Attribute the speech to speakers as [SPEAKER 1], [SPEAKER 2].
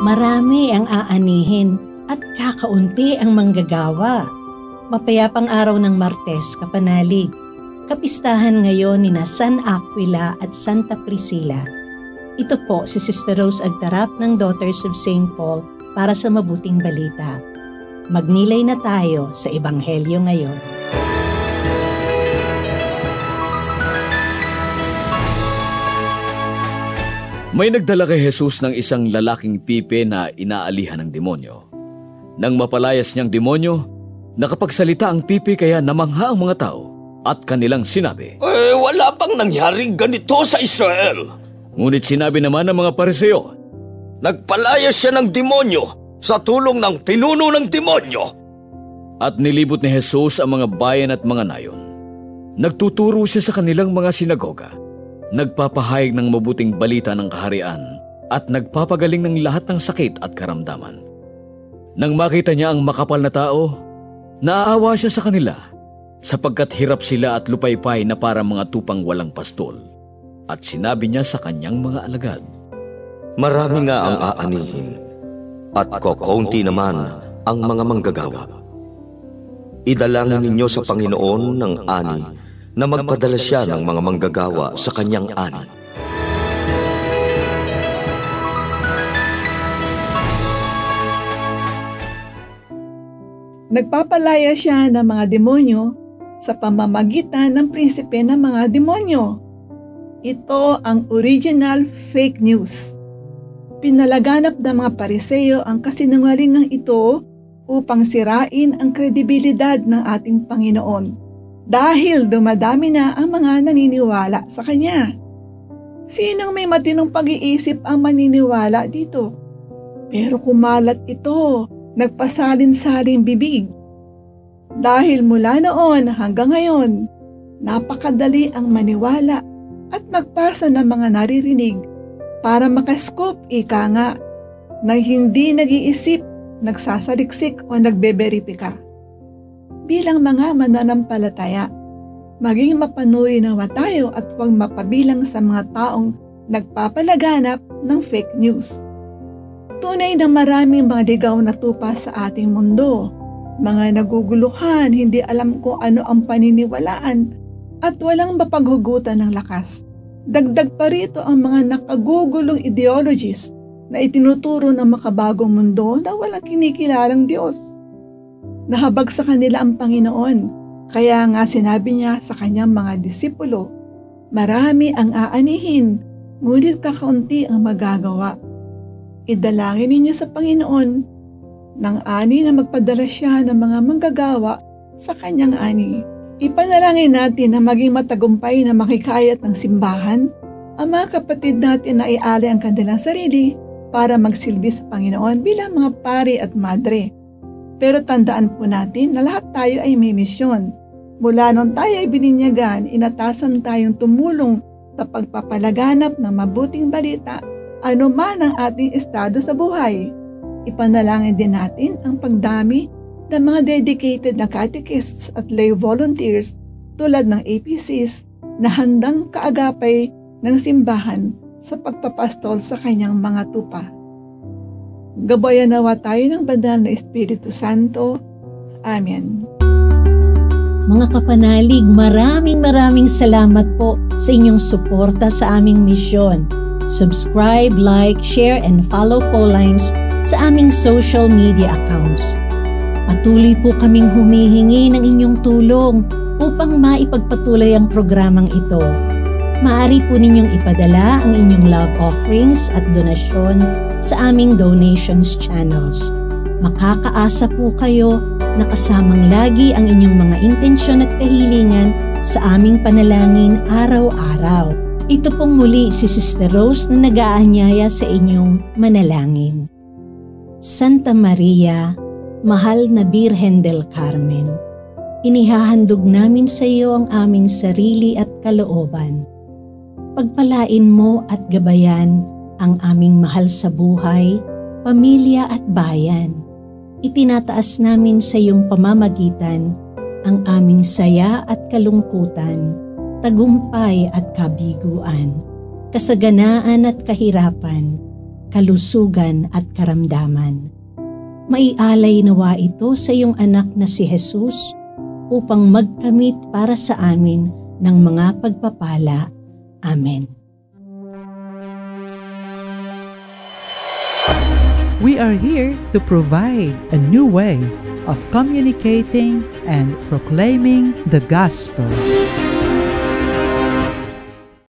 [SPEAKER 1] Marami ang aanihin at kakaunti ang manggagawa. Mapayapang araw ng Martes, kapanalig. Kapistahan ngayon ni San Aquila at Santa Priscilla. Ito po si Sister Rose Agtarap ng Daughters of St. Paul para sa mabuting balita. Magnilay na tayo sa Ebanghelyo ngayon.
[SPEAKER 2] May nagdala kay Jesus ng isang lalaking pipe na inaalihan ng demonyo. Nang mapalayas niyang demonyo, nakapagsalita ang pipe kaya namangha ang mga tao at kanilang sinabi,
[SPEAKER 3] wala pang nangyaring ganito sa Israel.
[SPEAKER 2] Ngunit sinabi naman ng mga Pariseo,
[SPEAKER 3] nagpalayas siya ng demonyo sa tulong ng pinuno ng demonyo.
[SPEAKER 2] At nilibot ni Jesus ang mga bayan at mga nayon. Nagtuturo siya sa kanilang mga sinagoga. Nagpapahayag ng mabuting balita ng kaharian at nagpapagaling ng lahat ng sakit at karamdaman. Nang makita niya ang makapal na tao, naaawa siya sa kanila sapagkat hirap sila at lupaypay na para mga tupang walang pastol. At sinabi niya sa kanyang mga alagad,
[SPEAKER 3] marami nga ang aanihin at kokaunti naman ang mga manggagawa. Idalangin ninyo sa Panginoon ng ani na magpadala siya ng mga manggagawa sa kanyang ani.
[SPEAKER 4] Nagpapalaya siya ng mga demonyo sa pamamagitan ng prinsipe ng mga demonyo. Ito ang original fake news. Pinalaganap ng mga Pariseo ang kasinungalingang ito upang sirain ang kredibilidad ng ating Panginoon. Dahil dumadami na ang mga naniniwala sa Kanya. Sinong may matinong pag-iisip ang maniniwala dito? Pero kumalat ito, nagpasalin-saling bibig. Dahil mula noon hanggang ngayon, napakadali ang maniwala at magpasa ng mga naririnig para makascoop ika nga na hindi nag-iisip, nagsasaliksik o nagbeberipika. Bilang mga mananampalataya, maging mapanuri nawa tayo at huwag mapabilang sa mga taong nagpapalaganap ng fake news. Tunay na maraming mga ligaw na tupa sa ating mundo, mga naguguluhan, hindi alam kung ano ang paniniwalaan at walang mapaghugutan ng lakas. Dagdag pa rito ang mga nakagugulong ideologies na itinuturo ng makabagong mundo na walang kinikilalang Diyos. Nahabag sa kanila ang Panginoon, kaya nga sinabi niya sa kanyang mga disipulo, marami ang aanihin, ngunit kakaunti ang magagawa. Idalangin ninyo sa Panginoon ng ani na magpadala siya ng mga manggagawa sa kanyang ani. Ipanalangin natin na maging matagumpay na makikayat ng simbahan ang mga kapatid natin na ialay ang kanilang sarili para magsilbi sa Panginoon bilang mga pari at madre. Pero tandaan po natin na lahat tayo ay may misyon. Mula nung tayo ay bininyagan, inatasan tayong tumulong sa pagpapalaganap ng mabuting balita, anuman ang ating estado sa buhay. Ipanalangin din natin ang pagdami ng mga dedicated na catechists at lay volunteers tulad ng APCs na handang kaagapay ng simbahan sa pagpapastol sa kanyang mga tupa. Gabayan nawa tayo ng banal na Espiritu Santo. Amen.
[SPEAKER 1] Mga kapanalig, maraming salamat po sa inyong suporta sa aming misyon. Subscribe, like, share, and follow Paulines sa aming social media accounts. Patuloy po kaming humihingi ng inyong tulong upang maipagpatuloy ang programang ito. Maaari po ninyong ipadala ang inyong love offerings at donasyon sa aming donations channels. Makakaasa po kayo na kasamang lagi ang inyong mga intensyon at kahilingan sa aming panalangin araw-araw. Ito pong muli si Sister Rose na nag-aanyaya sa inyong manalangin. Santa Maria, Mahal na Birhen del Carmen, inihahandog namin sa iyo ang aming sarili at kalooban. Pagpalain mo at gabayan ang aming mahal sa buhay, pamilya at bayan. Itinataas namin sa iyong pamamagitan ang aming saya at kalungkutan, tagumpay at kabiguan, kasaganaan at kahirapan, kalusugan at karamdaman. Maialay nawa ito sa iyong anak na si Jesus upang magkamit para sa amin ng mga pagpapala. Amen.
[SPEAKER 5] We are here to provide a new way of communicating and proclaiming the gospel.